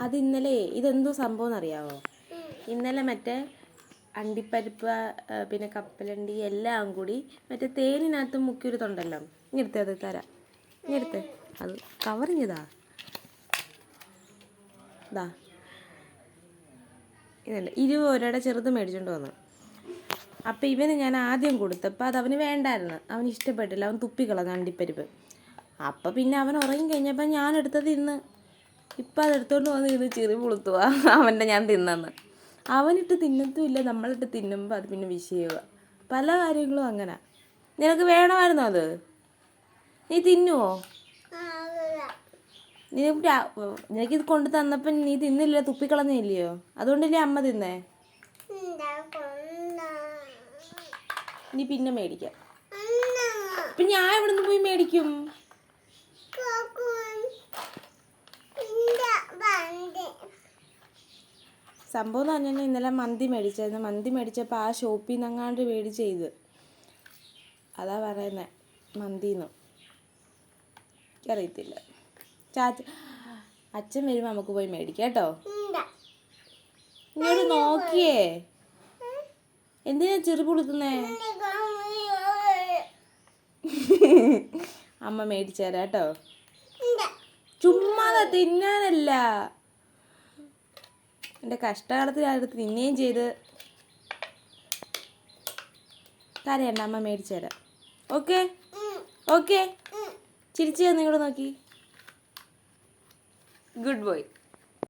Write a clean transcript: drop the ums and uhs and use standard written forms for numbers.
അത് ഇന്നലെ ഇതെന്തോ സംഭവം എന്നറിയാവോ? ഇന്നലെ മറ്റേ അണ്ടിപ്പരിപ്പ് പിന്നെ കപ്പലണ്ടി എല്ലാം കൂടി മറ്റേ തേനിനകത്ത് മുക്കിയൊരുതുണ്ടല്ലോ. ഇങ്ങടുത്ത് അത് തരാം. ഇങ്ങടുത്ത് അത് കവറിഞ്ഞതാ. ഇതാ ഇതല്ല 20 രൂപയുടെ ചെറുത് മേടിച്ചോണ്ട് വന്നു. അപ്പം ഇവന് ഞാൻ ആദ്യം കൊടുത്തപ്പോൾ അത് അവന് വേണ്ടായിരുന്നു, അവന് ഇഷ്ടപ്പെട്ടില്ല, അവൻ തുപ്പിക്കളഞ്ഞ അണ്ടിപ്പരിപ്പ്. അപ്പം പിന്നെ അവൻ ഉറങ്ങി കഴിഞ്ഞപ്പോൾ ഞാനെടുത്തത് തിന്ന്. ഇപ്പം അതെടുത്തോണ്ട് വന്ന് ഇത് ചെറി പുളുത്തുക അവൻ്റെ ഞാൻ തിന്നെന്ന്. അവനിട്ട് തിന്നത്തുമില്ല, നമ്മളിട്ട് തിന്നുമ്പോൾ അത് പിന്നെ വിഷയവുക. പല കാര്യങ്ങളും അങ്ങനെ. നിനക്ക് വേണമായിരുന്നോ അത്? നീ തിന്നുവോ? നിനക്കിത് കൊണ്ട് തന്നപ്പം നീ തിന്നില്ല, തുപ്പിക്കളഞ്ഞില്ലയോ? അതുകൊണ്ടല്ലേ അമ്മ തിന്നേ. നീ പിന്നെ മേടിക്കാം. അപ്പം ഞാൻ ഇവിടെ നിന്ന് പോയി മേടിക്കും. സംഭവം എന്ന് പറഞ്ഞാൽ ഇന്നലെ മന്തി മേടിച്ചായിരുന്നു. മന്തി മേടിച്ചപ്പോൾ ആ ഷോപ്പിൽ നിന്നെങ്ങാണ്ട് മേടിച്ച് ചെയ്ത്. അതാ പറയുന്നത് മന്തിന്ന്. എനിക്കറിയത്തില്ല. അച്ഛൻ വരുമ്പോൾ നമുക്ക് പോയി മേടിക്കാം കേട്ടോ. ഇങ്ങോട്ട് നോക്കിയേ, എന്തിനാ ചെറു പുളുത്തുന്നേ? അമ്മ മേടിച്ചു തരാം കേട്ടോ. ചുമ്മാതെ തിന്നാനല്ല, എൻ്റെ കഷ്ടകാലത്തിൽ അടുത്ത് തിന്നുകയും ചെയ്ത്. കരയണ്ട, അമ്മ മേടിച്ചു തരാം. Okay okay. ചിരിച്ചു നിങ്ങളോട് നോക്കി. Good boy.